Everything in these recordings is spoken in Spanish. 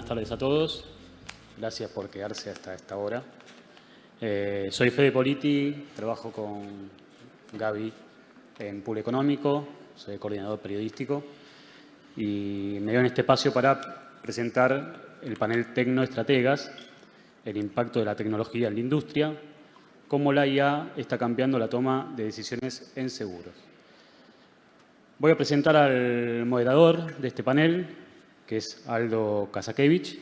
buenas tardes a todos. Gracias por quedarse hasta esta hora. Soy Fede Politi, trabajo con Gaby en Pool Económico, soy coordinador periodístico y me dio en este espacio para presentar el panel Tecnoestrategas, el impacto de la tecnología en la industria, cómo la IA está cambiando la toma de decisiones en seguros. Voy a presentar al moderador de este panel, que es Aldo Kasakevich.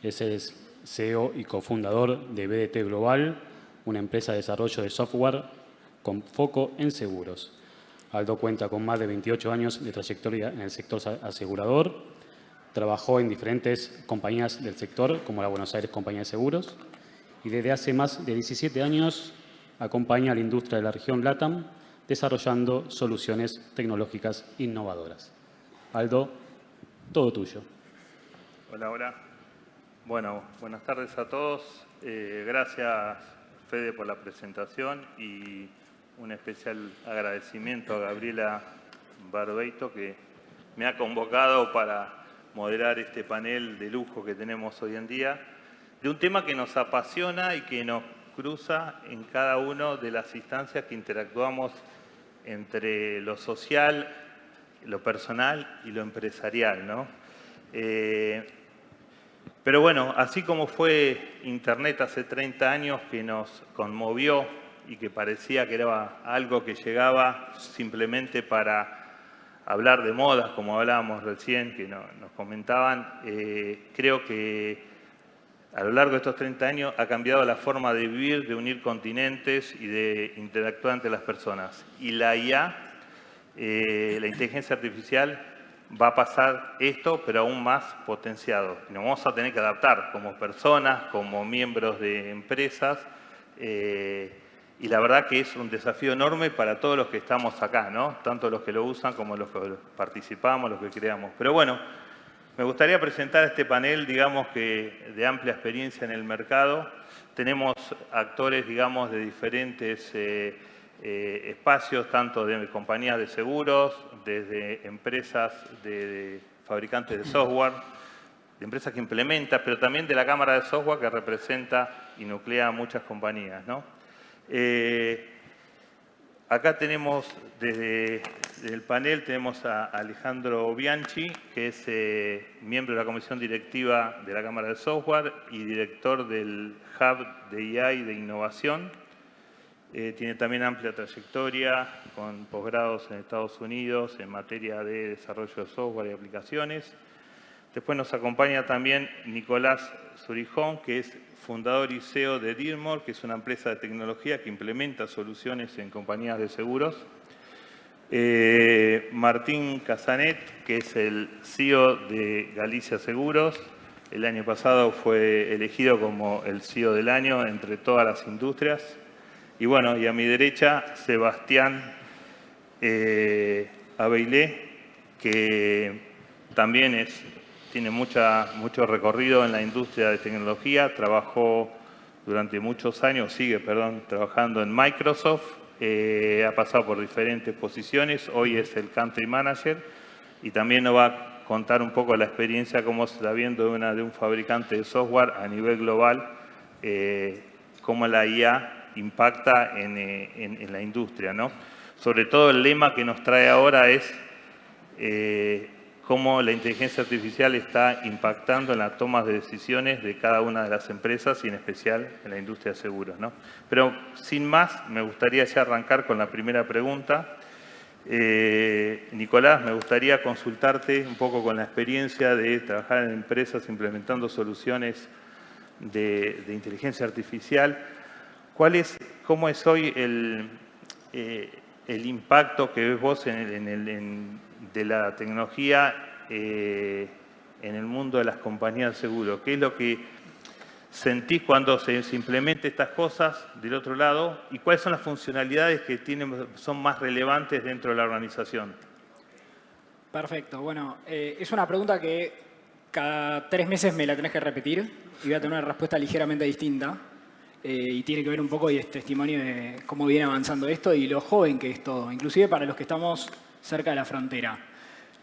Ese es CEO y cofundador de BDT Global, una empresa de desarrollo de software con foco en seguros. Aldo cuenta con más de 28 años de trayectoria en el sector asegurador. Trabajó en diferentes compañías del sector, como la Buenos Aires Compañía de Seguros, y desde hace más de 17 años acompaña a la industria de la región LATAM, desarrollando soluciones tecnológicas innovadoras. Aldo, todo tuyo. Hola, hola. Bueno, buenas tardes a todos. Gracias, Fede, por la presentación y un especial agradecimiento a Gabriela Barbeito, que me ha convocado para moderar este panel de lujo que tenemos hoy en día, de un tema que nos apasiona y que nos cruza en cada una de las instancias que interactuamos entre lo social, lo personal y lo empresarial, ¿no? Pero bueno, así como fue Internet hace 30 años que nos conmovió y que parecía que era algo que llegaba simplemente para hablar de modas, como hablábamos recién, que nos comentaban, creo que a lo largo de estos 30 años ha cambiado la forma de vivir, de unir continentes y de interactuar entre las personas. Y la IA, la inteligencia artificial, va a pasar esto, pero aún más potenciado. Nos vamos a tener que adaptar como personas, como miembros de empresas, y la verdad que es un desafío enorme para todos los que estamos acá, ¿no? Tanto los que lo usan como los que participamos, los que creamos. Pero bueno, me gustaría presentar este panel, digamos que de amplia experiencia en el mercado. Tenemos actores, digamos, de diferentes espacios, tanto de compañías de seguros, desde empresas de fabricantes de software, de empresas que implementan, pero también de la cámara de software que representa y nuclea a muchas compañías, ¿no? Acá tenemos, desde el panel, tenemos a Alejandro Bianchi, que es miembro de la comisión directiva de la Cámara de Software y director del Hub de IA y de Innovación. Tiene también amplia trayectoria con posgrados en Estados Unidos en materia de desarrollo de software y aplicaciones. Después nos acompaña también Nicolás Zurijón, que es fundador y CEO de Dirmor, que es una empresa de tecnología que implementa soluciones en compañías de seguros. Martín Casanet, que es el CEO de Galicia Seguros. El año pasado fue elegido como el CEO del año entre todas las industrias. Y bueno, y a mi derecha, Sebastián Abeilé, que también tiene mucho recorrido en la industria de tecnología, trabajó durante muchos años, trabajando en Microsoft, ha pasado por diferentes posiciones, hoy es el Country Manager y también nos va a contar un poco la experiencia, cómo se está viendo de un fabricante de software a nivel global, cómo la IA impacta en la industria, ¿no? Sobre todo el lema que nos trae ahora es cómo la inteligencia artificial está impactando en las tomas de decisiones de cada una de las empresas y en especial en la industria de seguros, ¿no? Pero sin más, me gustaría ya arrancar con la primera pregunta. Nicolás, me gustaría consultarte un poco con la experiencia de trabajar en empresas implementando soluciones de inteligencia artificial. ¿Cómo es hoy el impacto que ves vos de la tecnología en el mundo de las compañías de seguros? ¿Qué es lo que sentís cuando se implementan estas cosas del otro lado? ¿Y cuáles son las funcionalidades que son más relevantes dentro de la organización? Perfecto. Bueno, es una pregunta que cada 3 meses me la tenés que repetir y voy a tener una respuesta ligeramente distinta. Y tiene que ver un poco y es testimonio de cómo viene avanzando esto y lo joven que es todo, inclusive para los que estamos cerca de la frontera.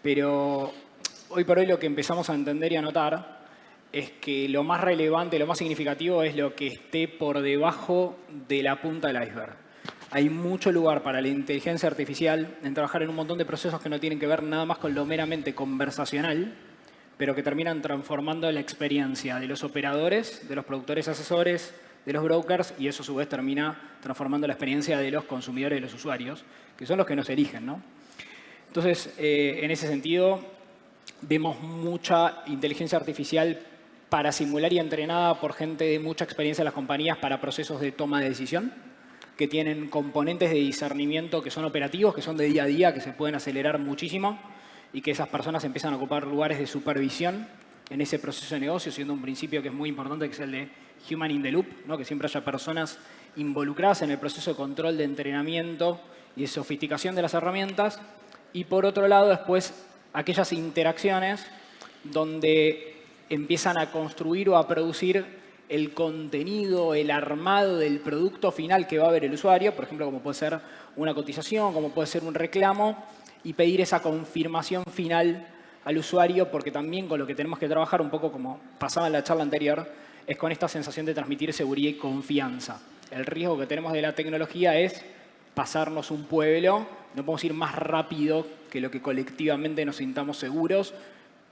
Pero hoy por hoy lo que empezamos a entender y a notar es que lo más relevante, lo más significativo es lo que esté por debajo de la punta del iceberg. Hay mucho lugar para la inteligencia artificial en trabajar en un montón de procesos que no tienen que ver nada más con lo meramente conversacional, pero que terminan transformando la experiencia de los operadores, de los productores asesores, de los brokers, y eso a su vez termina transformando la experiencia de los consumidores y los usuarios, que son los que nos eligen, ¿no? Entonces, en ese sentido, vemos mucha inteligencia artificial para simular y entrenada por gente de mucha experiencia en las compañías para procesos de toma de decisión, que tienen componentes de discernimiento que son operativos, que son de día a día, que se pueden acelerar muchísimo y que esas personas empiezan a ocupar lugares de supervisión en ese proceso de negocio, siendo un principio que es muy importante, que es el de Human in the Loop, ¿no? Que siempre haya personas involucradas en el proceso de control de entrenamiento y de sofisticación de las herramientas. Y por otro lado, después, aquellas interacciones donde empiezan a construir o a producir el contenido, el armado del producto final que va a ver el usuario, por ejemplo, como puede ser una cotización, como puede ser un reclamo, y pedir esa confirmación final al usuario, porque también con lo que tenemos que trabajar, un poco como pasaba en la charla anterior, es con esta sensación de transmitir seguridad y confianza. El riesgo que tenemos de la tecnología es pasarnos un pueblo, no podemos ir más rápido que lo que colectivamente nos sintamos seguros.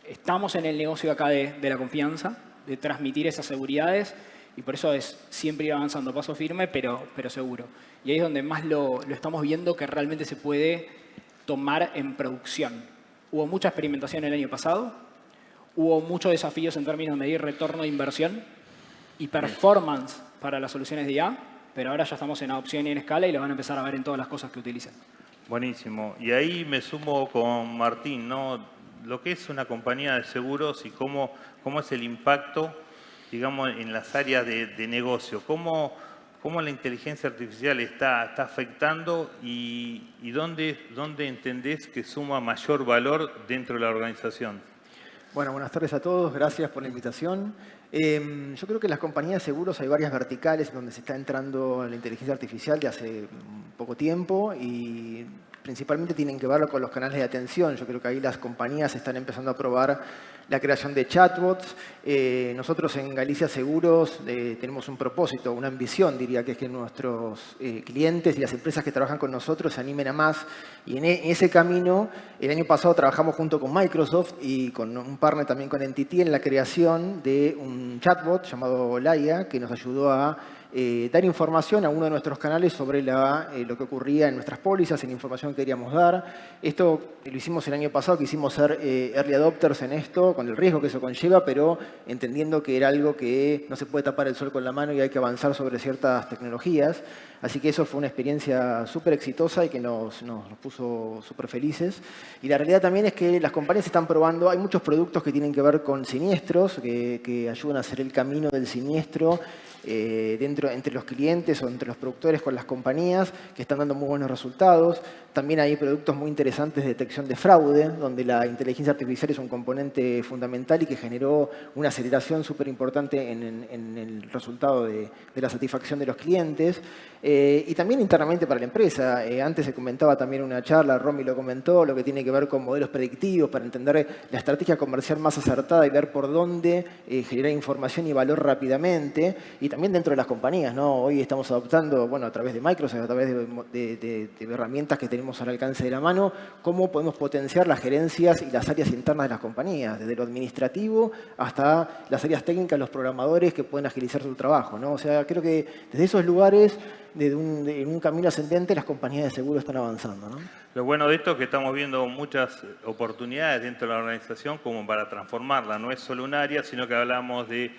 Estamos en el negocio acá de la confianza, de transmitir esas seguridades, y por eso es siempre ir avanzando paso firme, pero seguro. Y ahí es donde más lo estamos viendo que realmente se puede tomar en producción. Hubo mucha experimentación el año pasado, hubo muchos desafíos en términos de medir retorno de inversión y performance para las soluciones de IA, pero ahora ya estamos en adopción y en escala y lo van a empezar a ver en todas las cosas que utilicen. Buenísimo. Y ahí me sumo con Martín, ¿no? Lo que es una compañía de seguros y cómo es el impacto, digamos, en las áreas de negocio. ¿Cómo la inteligencia artificial está afectando y dónde entendés que suma mayor valor dentro de la organización? Bueno, buenas tardes a todos. Gracias por la invitación. Yo creo que en las compañías de seguros hay varias verticales donde se está entrando la inteligencia artificial de hace poco tiempo y principalmente tienen que ver con los canales de atención. Yo creo que ahí las compañías están empezando a probar la creación de chatbots. Nosotros en Galicia Seguros tenemos un propósito, una ambición, diría, que es que nuestros clientes y las empresas que trabajan con nosotros se animen a más. Y en ese camino, el año pasado trabajamos junto con Microsoft y con un partner también con NTT en la creación de un chatbot llamado Laia, que nos ayudó a dar información a uno de nuestros canales sobre lo que ocurría en nuestras pólizas, en la información que queríamos dar. Esto lo hicimos el año pasado, quisimos ser early adopters en esto, con el riesgo que eso conlleva, pero entendiendo que era algo que no se puede tapar el sol con la mano y hay que avanzar sobre ciertas tecnologías. Así que eso fue una experiencia súper exitosa y que nos puso súper felices. Y la realidad también es que las compañías están probando, hay muchos productos que tienen que ver con siniestros, que ayudan a hacer el camino del siniestro entre los clientes o entre los productores con las compañías, que están dando muy buenos resultados. También hay productos muy interesantes de detección de fraude, donde la inteligencia artificial es un componente fundamental y que generó una aceleración súper importante en el resultado de la satisfacción de los clientes. Y también internamente para la empresa. Antes se comentaba también en una charla, Romy lo comentó, lo que tiene que ver con modelos predictivos para entender la estrategia comercial más acertada y ver por dónde generar información y valor rápidamente. Y también dentro de las compañías, ¿no? Hoy estamos adoptando, bueno, a través de Microsoft, a través de herramientas que tenemos al alcance de la mano, cómo podemos potenciar las gerencias y las áreas internas de las compañías, desde lo administrativo hasta las áreas técnicas, los programadores que pueden agilizar su trabajo, ¿no? O sea, creo que desde esos lugares, en un camino ascendente, las compañías de seguro están avanzando, ¿no? Lo bueno de esto es que estamos viendo muchas oportunidades dentro de la organización como para transformarla. No es solo un área, sino que hablamos de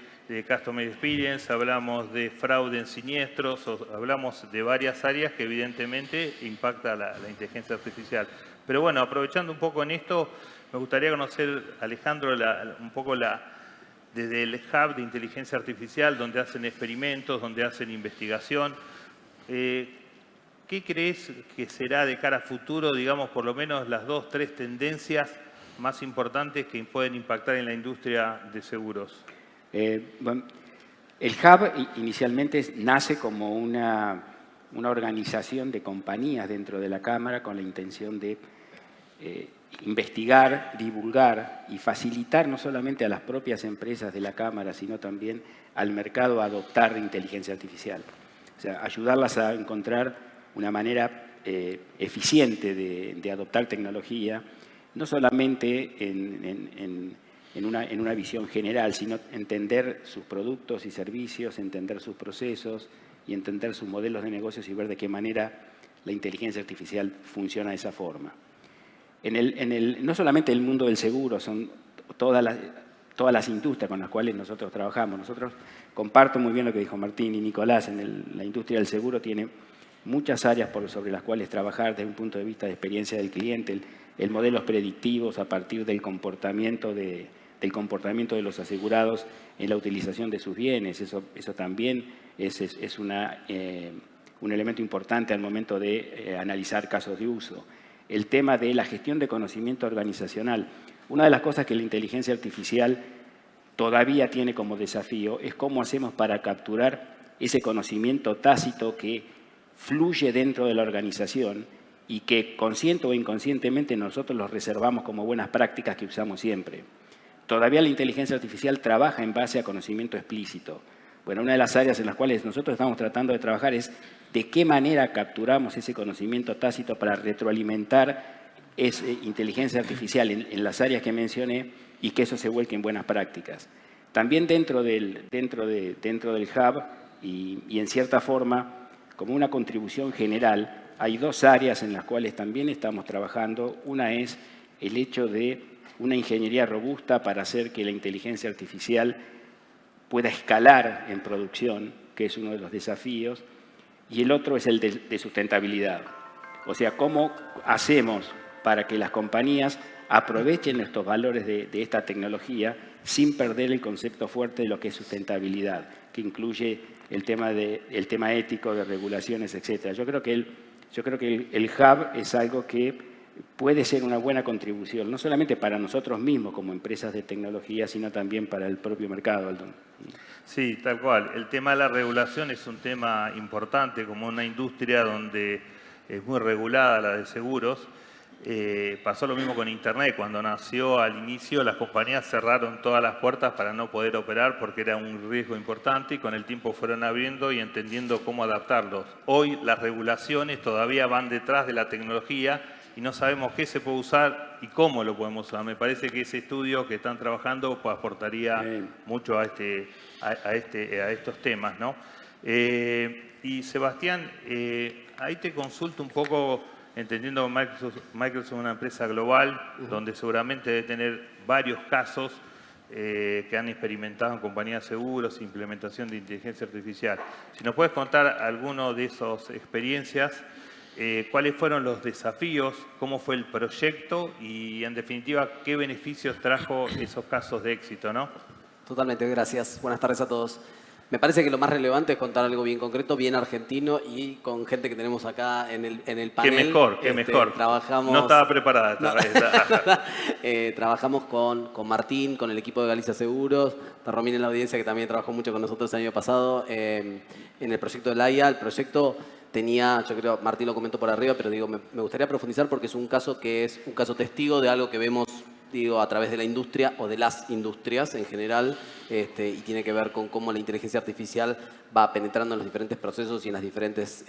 Customer Experience, hablamos de fraude en siniestros, hablamos de varias áreas que evidentemente impacta la inteligencia artificial. Pero bueno, aprovechando un poco en esto, me gustaría conocer, Alejandro, un poco desde el Hub de Inteligencia Artificial, donde hacen experimentos, donde hacen investigación. ¿Qué crees que será de cara a futuro, digamos, por lo menos las 2 o 3 tendencias más importantes que pueden impactar en la industria de seguros? Bueno, el Hub inicialmente nace como una organización de compañías dentro de la Cámara con la intención de investigar, divulgar y facilitar no solamente a las propias empresas de la Cámara, sino también al mercado a adoptar inteligencia artificial. O sea, ayudarlas a encontrar una manera eficiente de adoptar tecnología, no solamente en una visión general, sino entender sus productos y servicios, entender sus procesos y entender sus modelos de negocios y ver de qué manera la inteligencia artificial funciona de esa forma. No solamente el mundo del seguro, son todas las industrias con las cuales nosotros trabajamos. Nosotros comparto muy bien lo que dijo Martín y Nicolás, la industria del seguro tiene muchas áreas sobre las cuales trabajar desde un punto de vista de experiencia del cliente, el modelos predictivos a partir del comportamiento de los asegurados en la utilización de sus bienes. Eso también es un elemento importante al momento de analizar casos de uso. El tema de la gestión de conocimiento organizacional. Una de las cosas que la inteligencia artificial todavía tiene como desafío es cómo hacemos para capturar ese conocimiento tácito que fluye dentro de la organización y que consciente o inconscientemente nosotros los reservamos como buenas prácticas que usamos siempre. Todavía la inteligencia artificial trabaja en base a conocimiento explícito. Bueno, una de las áreas en las cuales nosotros estamos tratando de trabajar es de qué manera capturamos ese conocimiento tácito para retroalimentar esa inteligencia artificial en las áreas que mencioné y que eso se vuelque en buenas prácticas. También dentro del Hub y en cierta forma, como una contribución general, hay dos áreas en las cuales también estamos trabajando. Una es el hecho de una ingeniería robusta para hacer que la inteligencia artificial pueda escalar en producción, que es uno de los desafíos, y el otro es el de sustentabilidad. O sea, cómo hacemos para que las compañías aprovechen estos valores de esta tecnología sin perder el concepto fuerte de lo que es sustentabilidad, que incluye el tema ético, de regulaciones, etc. Yo creo que el Hub es algo que puede ser una buena contribución, no solamente para nosotros mismos como empresas de tecnología, sino también para el propio mercado, Aldon. Sí, tal cual. El tema de la regulación es un tema importante, como una industria donde es muy regulada, la de seguros. Pasó lo mismo con Internet. Cuando nació al inicio, las compañías cerraron todas las puertas para no poder operar porque era un riesgo importante y con el tiempo fueron abriendo y entendiendo cómo adaptarlos. Hoy las regulaciones todavía van detrás de la tecnología y no sabemos qué se puede usar y cómo lo podemos usar. Me parece que ese estudio que están trabajando pues, aportaría mucho a estos temas, ¿no? Y Sebastián, ahí te consulto un poco, entendiendo que Microsoft es una empresa global, donde seguramente debe tener varios casos que han experimentado en compañías de seguros, implementación de inteligencia artificial. Si nos puedes contar alguno de esas experiencias, cuáles fueron los desafíos, cómo fue el proyecto y, en definitiva, qué beneficios trajo esos casos de éxito, ¿no? Totalmente, gracias. Buenas tardes a todos. Me parece que lo más relevante es contar algo bien concreto, bien argentino y con gente que tenemos acá en el panel. Qué mejor. Trabajamos, no estaba preparada esta vez. Trabajamos con Martín, con el equipo de Galicia Seguros, está Romina en la audiencia que también trabajó mucho con nosotros el año pasado en el proyecto de LAIA. El proyecto tenía, yo creo, Martín lo comentó por arriba, pero digo, me gustaría profundizar porque es un caso que es un caso testigo de algo que vemos, digo, a través de la industria o de las industrias en general, y tiene que ver con cómo la inteligencia artificial va penetrando en los diferentes procesos y en los diferentes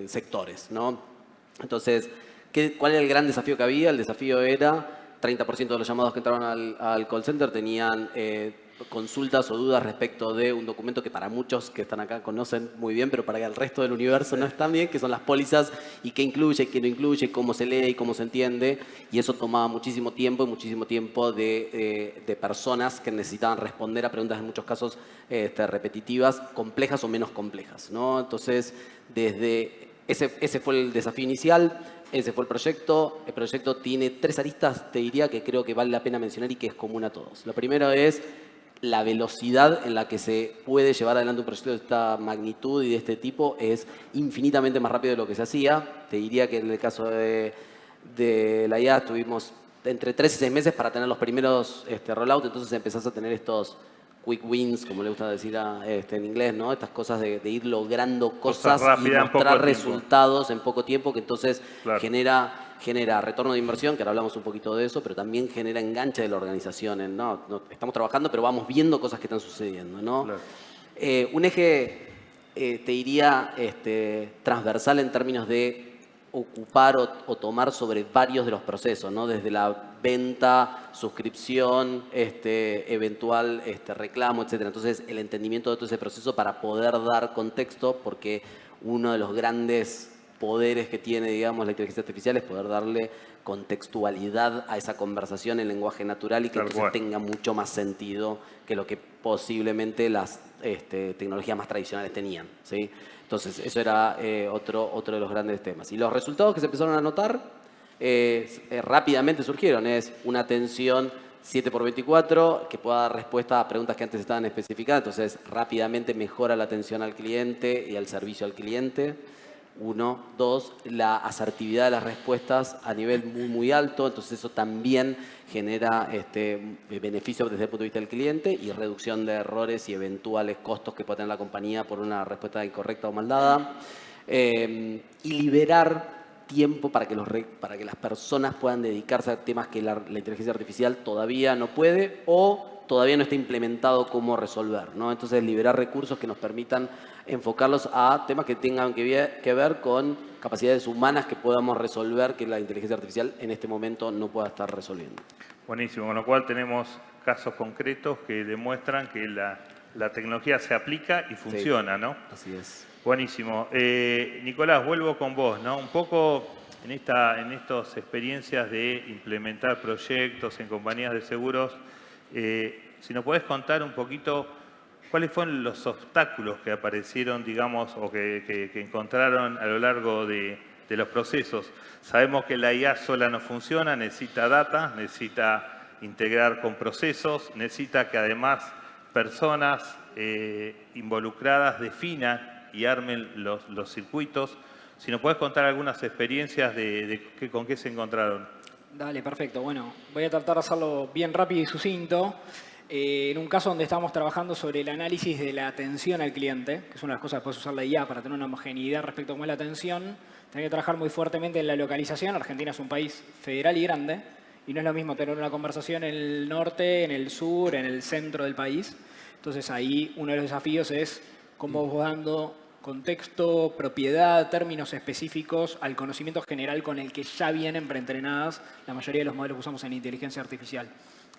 sectores, ¿no? Entonces, ¿cuál era el gran desafío que había? El desafío era 30% de los llamados que entraban al call center tenían consultas o dudas respecto de un documento que para muchos que están acá conocen muy bien, pero para el resto del universo no es tan bien, que son las pólizas y qué incluye, qué no incluye, cómo se lee y cómo se entiende. Y eso tomaba muchísimo tiempo de personas que necesitaban responder a preguntas en muchos casos repetitivas, complejas o menos complejas, ¿no? Entonces, ese fue el desafío inicial. Ese fue el proyecto. El proyecto tiene 3 aristas, te diría, que creo que vale la pena mencionar y que es común a todos. Lo primero es la velocidad en la que se puede llevar adelante un proyecto de esta magnitud y de este tipo es infinitamente más rápido de lo que se hacía. Te diría que en el caso de la IA tuvimos entre 3 y 6 meses para tener los primeros rollout, entonces empezás a tener estos quick wins, como le gusta decir en inglés, ¿no? Estas cosas de ir logrando cosas y mostrar resultados en poco tiempo, que entonces genera genera retorno de inversión, que ahora hablamos un poquito de eso, pero también genera enganche de la organización. Estamos trabajando, pero vamos viendo cosas que están sucediendo, ¿no? Claro. Un eje, te diría, transversal en términos de ocupar o tomar sobre varios de los procesos, ¿no? Desde la venta, suscripción, eventual reclamo, etc. Entonces, el entendimiento de todo ese proceso para poder dar contexto, porque uno de los grandes poderes que tiene, digamos, la inteligencia artificial es poder darle contextualidad a esa conversación en lenguaje natural y que entonces tenga mucho más sentido que lo que posiblemente las tecnologías más tradicionales tenían, ¿sí? Entonces, eso era otro de los grandes temas. Y los resultados que se empezaron a notar rápidamente surgieron. Es una atención 7x24 que pueda dar respuesta a preguntas que antes estaban especificadas. Entonces, rápidamente mejora la atención al cliente y al servicio al cliente. 1, 2, la asertividad de las respuestas a nivel muy, muy alto. Entonces, eso también genera beneficios desde el punto de vista del cliente y reducción de errores y eventuales costos que puede tener la compañía por una respuesta incorrecta o mal dada. Y liberar tiempo para que las personas puedan dedicarse a temas que la inteligencia artificial todavía no puede o todavía no está implementado cómo resolver, ¿no? Entonces, liberar recursos que nos permitan enfocarlos a temas que tengan que ver con capacidades humanas que podamos resolver que la inteligencia artificial en este momento no pueda estar resolviendo. Buenísimo, con lo cual tenemos casos concretos que demuestran que la tecnología se aplica y funciona, ¿no? Así es. Buenísimo. Nicolás, vuelvo con vos, ¿no? Un poco en estas experiencias de implementar proyectos en compañías de seguros, si nos podés contar un poquito cuáles fueron los obstáculos que aparecieron, digamos, o que encontraron a lo largo de los procesos. Sabemos que la IA sola no funciona, necesita data, necesita integrar con procesos, necesita que además personas involucradas definan y armen los circuitos. Si nos podés contar algunas experiencias con qué se encontraron. Dale, perfecto. Bueno, voy a tratar de hacerlo bien rápido y sucinto. En un caso donde estamos trabajando sobre el análisis de la atención al cliente, que es una de las cosas que puedes usar la IA para tener una homogeneidad respecto a cómo es la atención, tenés que trabajar muy fuertemente en la localización. Argentina es un país federal y grande, y no es lo mismo tener una conversación en el norte, en el sur, en el centro del país. Entonces ahí uno de los desafíos es cómo vos dando contexto, propiedad, términos específicos al conocimiento general con el que ya vienen preentrenadas la mayoría de los modelos que usamos en inteligencia artificial.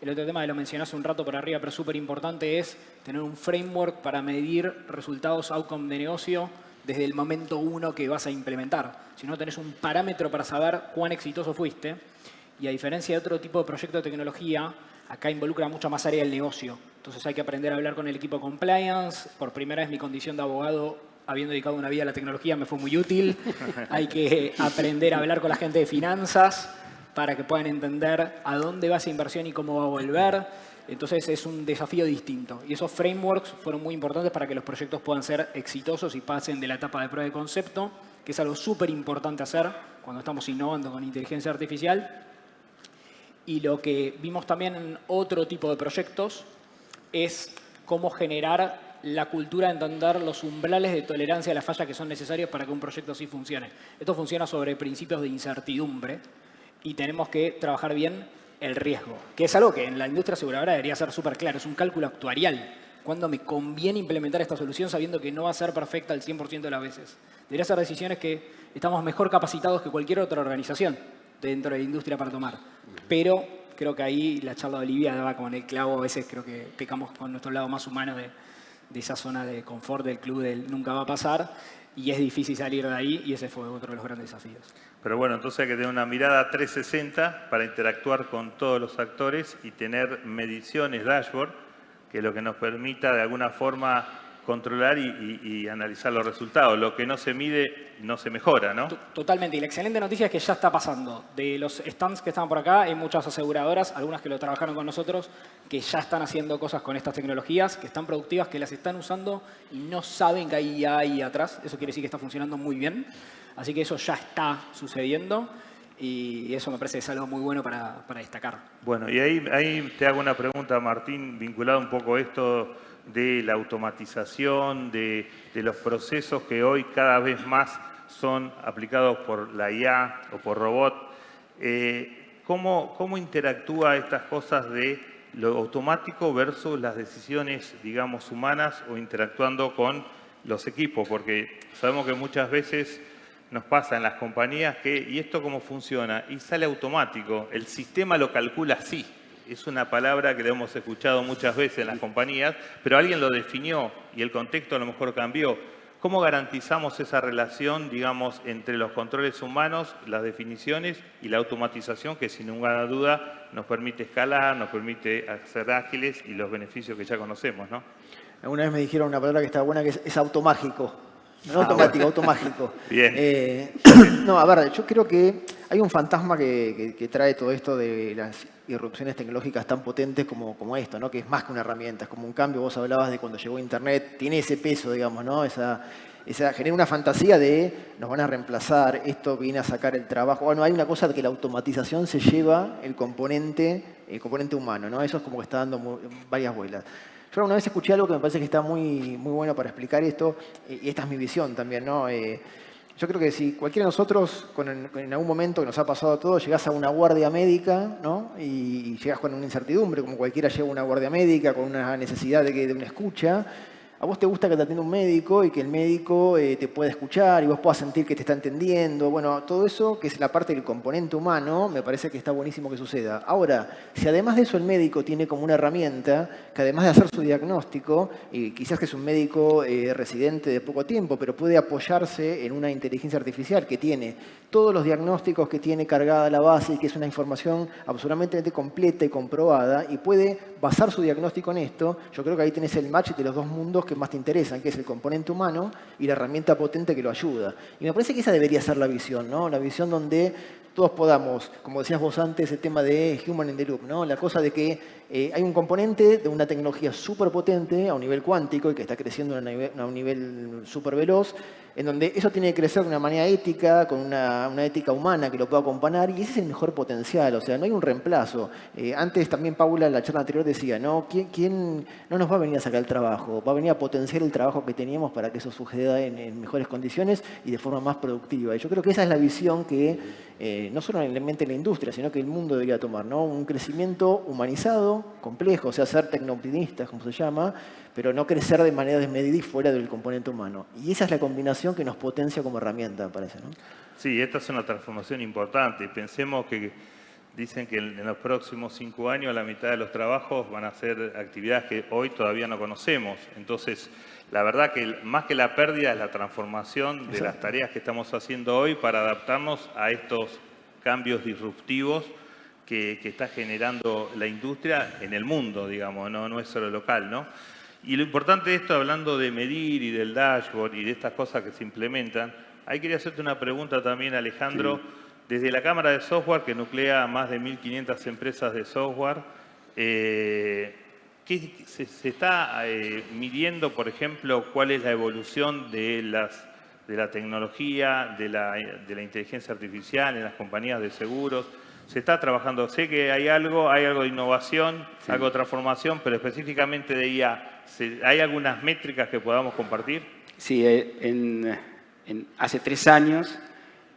El otro tema que lo mencioné hace un rato por arriba, pero súper importante, es tener un framework para medir resultados outcome de negocio desde el momento 1 que vas a implementar. Si no, tenés un parámetro para saber cuán exitoso fuiste. Y a diferencia de otro tipo de proyecto de tecnología, acá involucra mucho más área del negocio. Entonces hay que aprender a hablar con el equipo compliance. Por primera vez mi condición de abogado, habiendo dedicado una vida a la tecnología, me fue muy útil. Hay que aprender a hablar con la gente de finanzas para que puedan entender a dónde va esa inversión y cómo va a volver. Entonces es un desafío distinto. Y esos frameworks fueron muy importantes para que los proyectos puedan ser exitosos y pasen de la etapa de prueba de concepto, que es algo súper importante hacer cuando estamos innovando con inteligencia artificial. Y lo que vimos también en otro tipo de proyectos es cómo generar la cultura de entender los umbrales de tolerancia a la falla que son necesarios para que un proyecto así funcione. Esto funciona sobre principios de incertidumbre y tenemos que trabajar bien el riesgo, que es algo que en la industria aseguradora debería ser súper claro. Es un cálculo actuarial. ¿Cuándo me conviene implementar esta solución sabiendo que no va a ser perfecta al 100% de las veces? Debería ser decisiones que estamos mejor capacitados que cualquier otra organización dentro de la industria para tomar. Pero creo que ahí la charla de Olivia daba con el clavo. A veces creo que pecamos con nuestro lado más humano de esa zona de confort del club del nunca va a pasar. Y es difícil salir de ahí y ese fue otro de los grandes desafíos. Pero bueno, entonces hay que tener una mirada 360 para interactuar con todos los actores y tener mediciones, dashboard, que es lo que nos permita de alguna forma controlar y analizar los resultados. Lo que no se mide no se mejora, ¿no? Totalmente. Y la excelente noticia es que ya está pasando. De los stands que están por acá, hay muchas aseguradoras, algunas que lo trabajaron con nosotros, que ya están haciendo cosas con estas tecnologías, que están productivas, que las están usando y no saben que hay IA ahí atrás. Eso quiere decir que está funcionando muy bien. Así que eso ya está sucediendo y eso me parece que es algo muy bueno para destacar. Bueno, y ahí te hago una pregunta, Martín, vinculado un poco a esto de la automatización, de los procesos que hoy cada vez más son aplicados por la IA o por robot. ¿Cómo interactúa estas cosas de lo automático versus las decisiones, digamos, humanas o interactuando con los equipos? Porque sabemos que muchas veces nos pasa en las compañías que, ¿y esto cómo funciona? Y sale automático, el sistema lo calcula así. Es una palabra que lo hemos escuchado muchas veces en las compañías, pero alguien lo definió y el contexto a lo mejor cambió. ¿Cómo garantizamos esa relación, digamos, entre los controles humanos, las definiciones y la automatización que sin ninguna duda nos permite escalar, nos permite ser ágiles y los beneficios que ya conocemos, ¿no? Alguna vez me dijeron una palabra que está buena, que es automágico. No automático, bueno. automágico. Bien. No, a ver, yo creo que hay un fantasma que trae todo esto de las irrupciones tecnológicas tan potentes como esto, ¿no? Que es más que una herramienta, es como un cambio. Vos hablabas de cuando llegó Internet, tiene ese peso, digamos, ¿no? Genera una fantasía de nos van a reemplazar, esto viene a sacar el trabajo. Bueno, hay una cosa de que la automatización se lleva el componente humano, ¿no? Eso es como que está dando varias vuelas. Yo una vez escuché algo que me parece que está muy bueno para explicar esto, y esta es mi visión también, ¿no? Yo creo que si cualquiera de nosotros, en algún momento que nos ha pasado a todos, llegás a una guardia médica, ¿no? Y llegás con una incertidumbre, como cualquiera llega a una guardia médica, con una necesidad de una escucha. A vos te gusta que te atienda un médico y que el médico te pueda escuchar y vos puedas sentir que te está entendiendo. Bueno, todo eso, que es la parte del componente humano, me parece que está buenísimo que suceda. Ahora, si además de eso el médico tiene como una herramienta, que además de hacer su diagnóstico, y quizás que es un médico residente de poco tiempo, pero puede apoyarse en una inteligencia artificial que tiene todos los diagnósticos que tiene cargada la base y que es una información absolutamente completa y comprobada, y puede basar su diagnóstico en esto, yo creo que ahí tenés el match de los dos mundos que más te interesan, que es el componente humano y la herramienta potente que lo ayuda. Y me parece que esa debería ser la visión, ¿no? La visión donde todos podamos, como decías vos antes, el tema de human in the loop, ¿no? La cosa de que hay un componente de una tecnología súper potente a un nivel cuántico y que está creciendo a un nivel súper veloz, en donde eso tiene que crecer de una manera ética, con una ética humana que lo pueda acompañar, y ese es el mejor potencial, o sea, no hay un reemplazo. Antes también Paula en la charla anterior decía, ¿no? ¿Quién no nos va a venir a sacar el trabajo? Va a venir a potenciar el trabajo que teníamos para que eso suceda en mejores condiciones y de forma más productiva. Y yo creo que esa es la visión que no solamente la industria, sino que el mundo debería tomar, ¿no? Un crecimiento humanizado, complejo, o sea, ser tecnooptimistas, como se llama, pero no crecer de manera desmedida y fuera del componente humano. Y esa es la combinación que nos potencia como herramienta, me parece, ¿no? Sí, esta es una transformación importante. Pensemos que dicen que en los próximos 5 años la mitad de los trabajos van a ser actividades que hoy todavía no conocemos. Entonces, la verdad que más que la pérdida es la transformación de las tareas que estamos haciendo hoy para adaptarnos a estos cambios disruptivos que está generando la industria en el mundo, digamos, no es solo local, ¿no? Y lo importante de esto, hablando de medir y del dashboard y de estas cosas que se implementan, ahí quería hacerte una pregunta también, Alejandro. Sí. Desde la Cámara de Software, que nuclea más de 1.500 empresas de software, ¿qué se está midiendo, por ejemplo, cuál es la evolución de la tecnología, de la inteligencia artificial en las compañías de seguros? Se está trabajando, sé que hay algo de innovación, sí, algo de transformación, pero específicamente de IA, ¿hay algunas métricas que podamos compartir? Sí, hace 3 años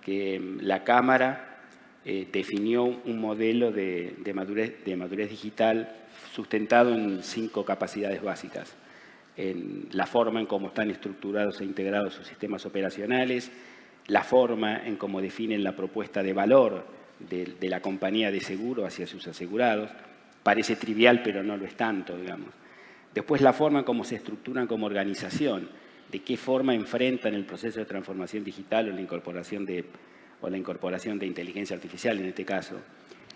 que la Cámara definió un modelo de madurez digital sustentado en 5 capacidades básicas. En la forma en cómo están estructurados e integrados sus sistemas operacionales, la forma en cómo definen la propuesta de valor de la compañía de seguro hacia sus asegurados. Parece trivial, pero no lo es tanto, digamos. Después, la forma en cómo se estructuran como organización, de qué forma enfrentan el proceso de transformación digital o la incorporación de inteligencia artificial en este caso.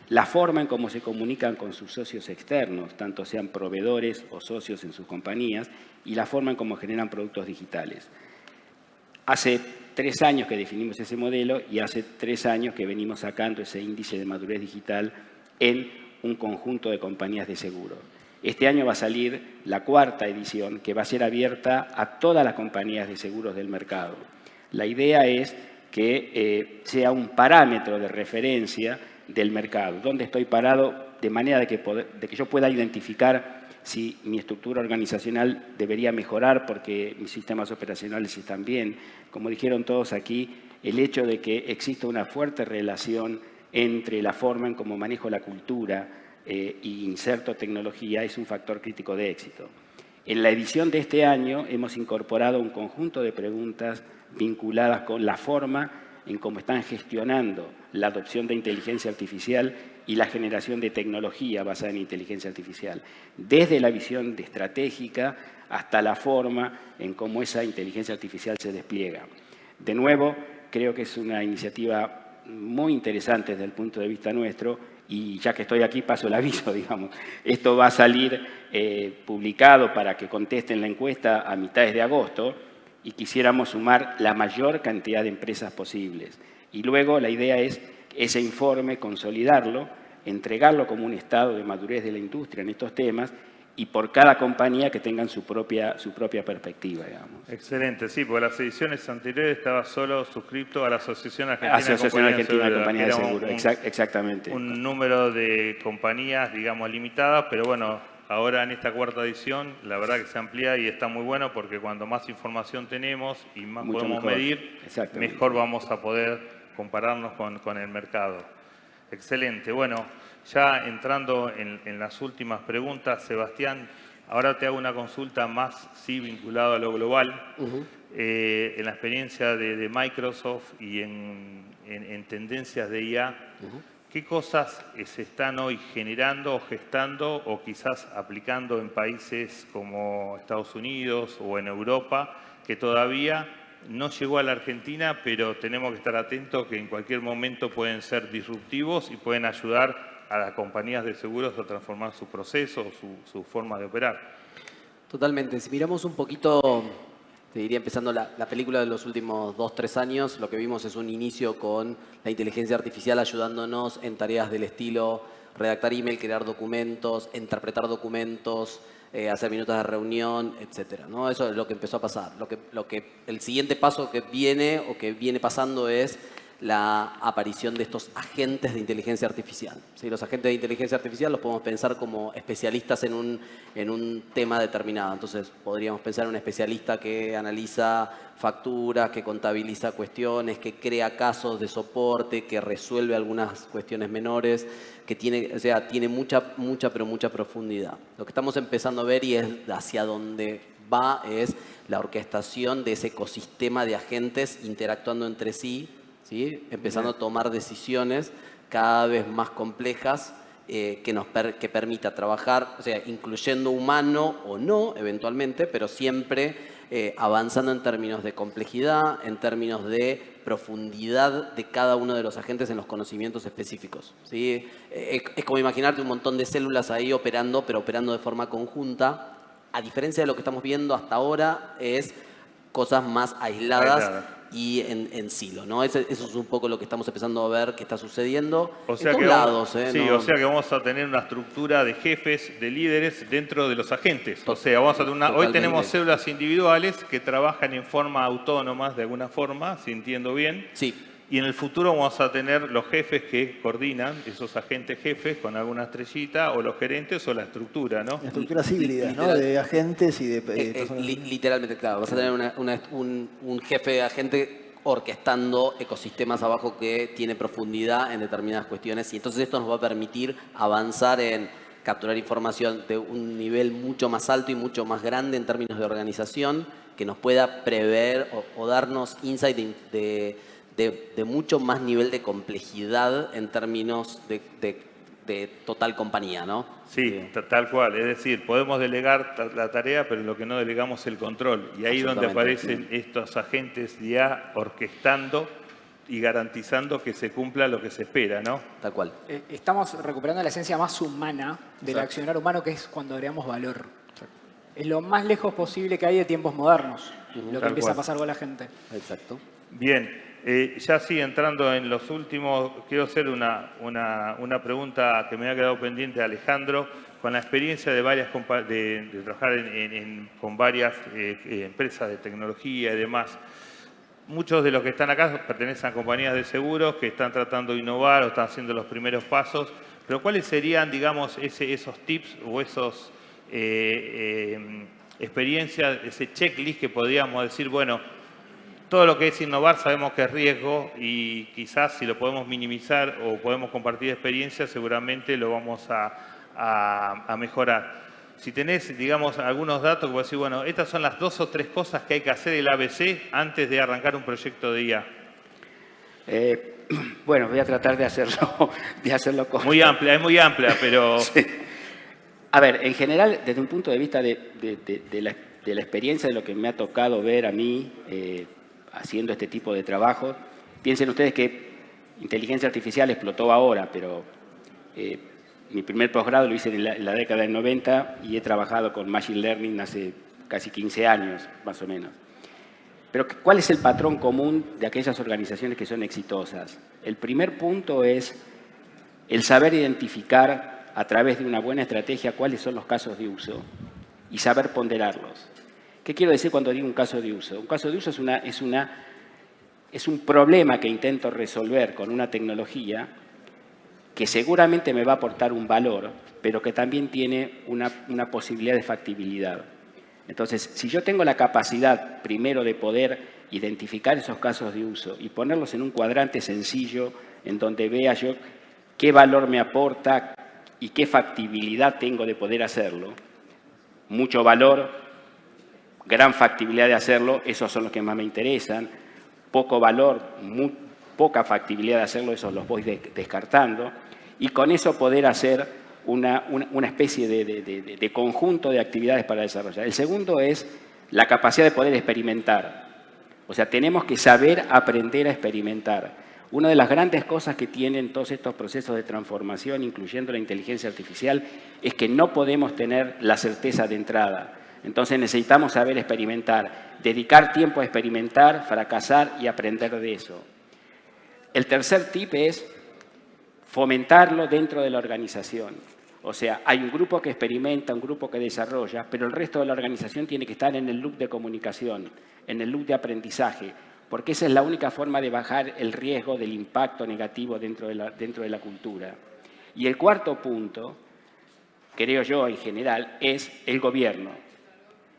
La forma en cómo se comunican con sus socios externos, tanto sean proveedores o socios en sus compañías, y la forma en cómo generan productos digitales. Hace 3 años que definimos ese modelo y hace 3 años que venimos sacando ese índice de madurez digital en un conjunto de compañías de seguro. Este año va a salir la 4ª edición, que va a ser abierta a todas las compañías de seguros del mercado. La idea es que sea un parámetro de referencia del mercado, dónde estoy parado, de manera de que yo pueda identificar si mi estructura organizacional debería mejorar porque mis sistemas operacionales están bien. Como dijeron todos aquí, el hecho de que exista una fuerte relación entre la forma en cómo manejo la cultura y inserto tecnología es un factor crítico de éxito. En la edición de este año hemos incorporado un conjunto de preguntas vinculadas con la forma en cómo están gestionando la adopción de inteligencia artificial y la generación de tecnología basada en inteligencia artificial, desde la visión estratégica hasta la forma en cómo esa inteligencia artificial se despliega. De nuevo, creo que es una iniciativa muy interesante desde el punto de vista nuestro y ya que estoy aquí paso el aviso, digamos. Esto va a salir publicado para que contesten la encuesta a mitades de agosto y quisiéramos sumar la mayor cantidad de empresas posibles. Y luego la idea es ese informe, consolidarlo, entregarlo como un estado de madurez de la industria en estos temas y por cada compañía que tengan su propia perspectiva, digamos. Excelente, sí, porque las ediciones anteriores estaba solo suscrito a la Asociación Argentina de Compañías de Seguro. Exactamente. Un número de compañías, digamos, limitadas, pero bueno, ahora en esta cuarta edición, la verdad que se amplía y está muy bueno porque cuando más información tenemos y más Mucho podemos mejor. medir, mejor vamos a poder compararnos con el mercado. Excelente. Bueno, ya entrando en las últimas preguntas, Sebastián, ahora te hago una consulta más, sí, vinculada a lo global. En la experiencia de Microsoft y en tendencias de IA, ¿qué cosas se están hoy generando o gestando o quizás aplicando en países como Estados Unidos o en Europa que todavía no llegó a la Argentina, pero tenemos que estar atentos que en cualquier momento pueden ser disruptivos y pueden ayudar a las compañías de seguros a transformar sus procesos, su forma de operar? Totalmente. Si miramos un poquito, te diría empezando la película de los últimos 2-3 años, lo que vimos es un inicio con la inteligencia artificial ayudándonos en tareas del estilo redactar email, crear documentos, interpretar documentos, hacer minutos de reunión, etcétera, ¿no? Eso es lo que empezó a pasar. El siguiente paso que viene pasando es la aparición de estos agentes de inteligencia artificial. ¿Sí? Los agentes de inteligencia artificial los podemos pensar como especialistas en un tema determinado. Entonces, podríamos pensar en un especialista que analiza facturas, que contabiliza cuestiones, que crea casos de soporte, que resuelve algunas cuestiones menores, que tiene mucha profundidad. Lo que estamos empezando a ver y es hacia dónde va es la orquestación de ese ecosistema de agentes interactuando entre sí, ¿sí? Empezando a tomar decisiones cada vez más complejas que permita trabajar, o sea, incluyendo humano o no, eventualmente, pero siempre avanzando en términos de complejidad, en términos de profundidad de cada uno de los agentes en los conocimientos específicos, ¿sí? Es como imaginarte un montón de células ahí operando, pero operando de forma conjunta. A diferencia de lo que estamos viendo hasta ahora, es cosas más aisladas y en silo, ¿no? Eso es un poco lo que estamos empezando a ver que está sucediendo o sea en todos lados. O sea que vamos a tener una estructura de jefes, de líderes dentro de los agentes. O sea, vamos a tener hoy tenemos células individuales que trabajan en forma autónoma, de alguna forma, si entiendo bien. Sí. Y en el futuro vamos a tener los jefes que coordinan, esos agentes jefes con alguna estrellita, o los gerentes o la estructura, ¿no? La estructura híbrida, ¿no? De agentes y de personas. Literalmente, claro. Vas a tener un jefe de agente orquestando ecosistemas abajo que tiene profundidad en determinadas cuestiones. Y entonces esto nos va a permitir avanzar en capturar información de un nivel mucho más alto y mucho más grande en términos de organización, que nos pueda prever o darnos insight de mucho más nivel de complejidad en términos de total compañía, ¿no? Sí, tal cual. Es decir, podemos delegar la tarea, pero lo que no delegamos es el control. Y ahí es donde aparecen estos agentes ya orquestando y garantizando que se cumpla lo que se espera, ¿no? Tal cual. Estamos recuperando la esencia más humana del accionar humano, que es cuando agregamos valor. Es lo más lejos posible que hay de tiempos modernos, lo que empieza a pasar con la gente. Exacto. Bien. Ya sí, entrando en los últimos, quiero hacer una pregunta que me ha quedado pendiente a Alejandro, con la experiencia de de trabajar con varias empresas de tecnología y demás. Muchos de los que están acá pertenecen a compañías de seguros que están tratando de innovar o están haciendo los primeros pasos, pero ¿cuáles serían, digamos, esos tips o esos experiencias, ese checklist que podríamos decir, bueno, todo lo que es innovar sabemos que es riesgo y quizás si lo podemos minimizar o podemos compartir experiencias, seguramente lo vamos a mejorar. Si tenés, digamos, algunos datos que vos decís, bueno, estas son las 2 o 3 cosas que hay que hacer el ABC antes de arrancar un proyecto de IA. Bueno, voy a tratar de hacerlo corto. Muy amplia, es muy amplia, pero... Sí. A ver, en general, desde un punto de vista de la experiencia, de lo que me ha tocado ver a mí haciendo este tipo de trabajo, piensen ustedes que inteligencia artificial explotó ahora, pero mi primer posgrado lo hice en la década del 90 y he trabajado con Machine Learning hace casi 15 años, más o menos. Pero ¿cuál es el patrón común de aquellas organizaciones que son exitosas? El primer punto es el saber identificar a través de una buena estrategia cuáles son los casos de uso y saber ponderarlos. ¿Qué quiero decir cuando digo un caso de uso? Un caso de uso es un problema que intento resolver con una tecnología que seguramente me va a aportar un valor, pero que también tiene una posibilidad de factibilidad. Entonces, si yo tengo la capacidad primero de poder identificar esos casos de uso y ponerlos en un cuadrante sencillo en donde vea yo qué valor me aporta y qué factibilidad tengo de poder hacerlo, mucho valor, gran factibilidad de hacerlo, esos son los que más me interesan, poco valor, poca factibilidad de hacerlo, esos los voy descartando, y con eso poder hacer una especie de conjunto de actividades para desarrollar. El segundo es la capacidad de poder experimentar. O sea, tenemos que saber aprender a experimentar. Una de las grandes cosas que tienen todos estos procesos de transformación, incluyendo la inteligencia artificial, es que no podemos tener la certeza de entrada. Entonces necesitamos saber experimentar, dedicar tiempo a experimentar, fracasar y aprender de eso. El tercer tip es fomentarlo dentro de la organización. O sea, hay un grupo que experimenta, un grupo que desarrolla, pero el resto de la organización tiene que estar en el loop de comunicación, en el loop de aprendizaje, porque esa es la única forma de bajar el riesgo del impacto negativo dentro de la cultura. Y el cuarto punto, creo yo en general, es el gobierno.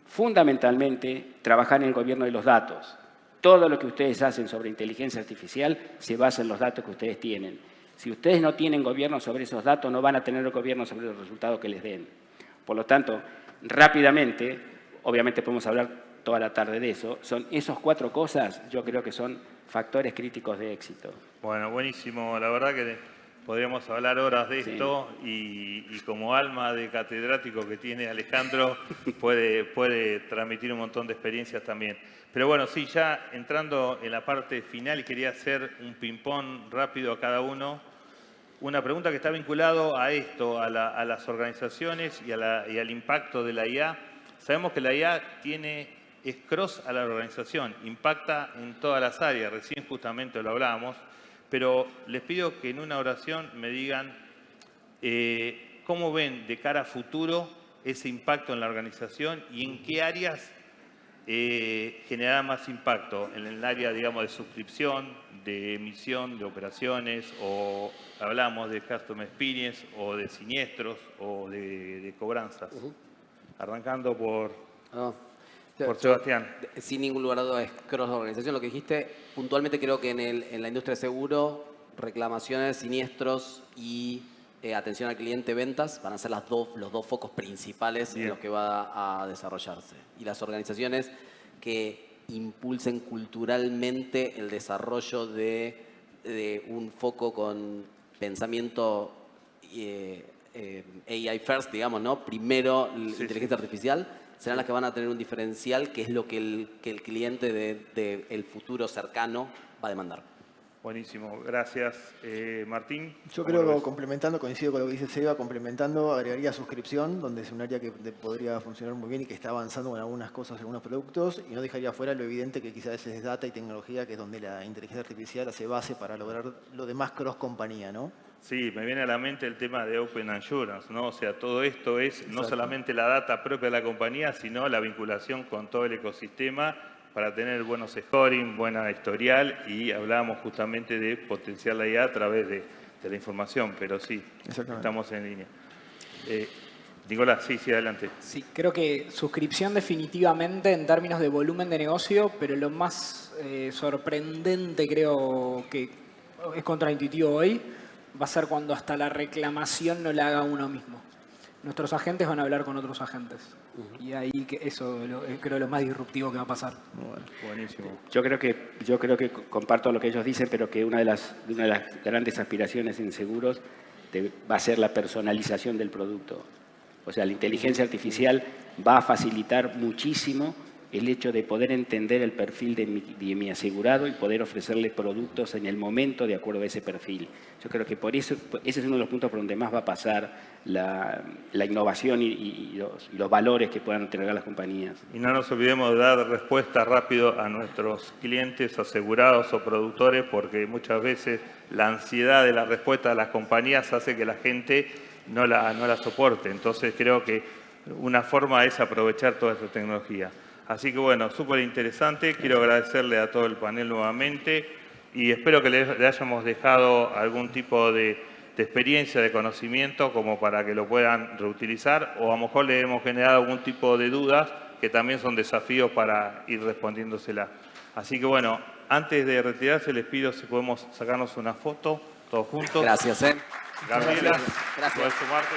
Fundamentalmente, trabajar en el gobierno de los datos. Todo lo que ustedes hacen sobre inteligencia artificial se basa en los datos que ustedes tienen. Si ustedes no tienen gobierno sobre esos datos, no van a tener gobierno sobre los resultados que les den. Por lo tanto, rápidamente, obviamente podemos hablar toda la tarde de eso, son esas 4 cosas, yo creo que son factores críticos de éxito. Bueno, buenísimo. La verdad que podríamos hablar horas de esto y como alma de catedrático que tiene Alejandro, puede transmitir un montón de experiencias también. Pero bueno, sí, ya entrando en la parte final, quería hacer un ping-pong rápido a cada uno. Una pregunta que está vinculado a esto, a las organizaciones y al impacto de la IA. Sabemos que la IA es cross a la organización, impacta en todas las áreas, recién justamente lo hablábamos, pero les pido que en una oración me digan cómo ven de cara a futuro ese impacto en la organización y en qué áreas generará más impacto, en el área, digamos, de suscripción, de emisión, de operaciones, o hablamos de Customer Experience, o de siniestros, o de cobranzas. Arrancando por Sebastián. Sin ningún lugar a duda es cross organización. Lo que dijiste, puntualmente creo que en la industria de seguro, reclamaciones, siniestros y atención al cliente, ventas, van a ser los dos focos principales en los que va a desarrollarse. Y las organizaciones que impulsen culturalmente el desarrollo de un foco con pensamiento AI first, digamos, ¿no? Primero inteligencia artificial, serán las que van a tener un diferencial, que es lo que el cliente del futuro cercano va a demandar. Buenísimo, gracias. Martín. Yo creo que complementando, coincido con lo que dice Seba, complementando, agregaría suscripción, donde es un área que podría funcionar muy bien y que está avanzando con algunas cosas, algunos productos, y no dejaría fuera lo evidente que quizás es data y tecnología, que es donde la inteligencia artificial hace base para lograr lo demás cross-compañía, ¿no? Sí, me viene a la mente el tema de Open Assurance, ¿no? O sea, todo esto es no solamente la data propia de la compañía, sino la vinculación con todo el ecosistema para tener buenos scoring, buena historial, y hablábamos justamente de potenciar la IA a través de la información, pero sí, estamos en línea. Nicolás, sí, adelante. Sí, creo que suscripción definitivamente en términos de volumen de negocio, pero lo más sorprendente creo que es contraintuitivo hoy, va a ser cuando hasta la reclamación no la haga uno mismo. Nuestros agentes van a hablar con otros agentes. Y ahí eso creo lo más disruptivo que va a pasar. Bueno. Buenísimo. Yo creo que comparto lo que ellos dicen, pero que una de las grandes aspiraciones en seguros va a ser la personalización del producto. O sea, la inteligencia artificial va a facilitar muchísimo el hecho de poder entender el perfil de mi asegurado y poder ofrecerle productos en el momento de acuerdo a ese perfil. Yo creo que por eso ese es uno de los puntos por donde más va a pasar la innovación y los valores que puedan entregar las compañías. Y no nos olvidemos de dar respuesta rápido a nuestros clientes, asegurados o productores, porque muchas veces la ansiedad de la respuesta de las compañías hace que la gente no la soporte. Entonces creo que una forma es aprovechar toda esta tecnología. Así que bueno, súper interesante. Quiero agradecerle a todo el panel nuevamente y espero que le hayamos dejado algún tipo de experiencia, de conocimiento, como para que lo puedan reutilizar, o a lo mejor le hemos generado algún tipo de dudas que también son desafíos para ir respondiéndoselas. Así que bueno, antes de retirarse les pido si podemos sacarnos una foto todos juntos. Gracias. Gabriela, Gracias. ¿puedes sumarte?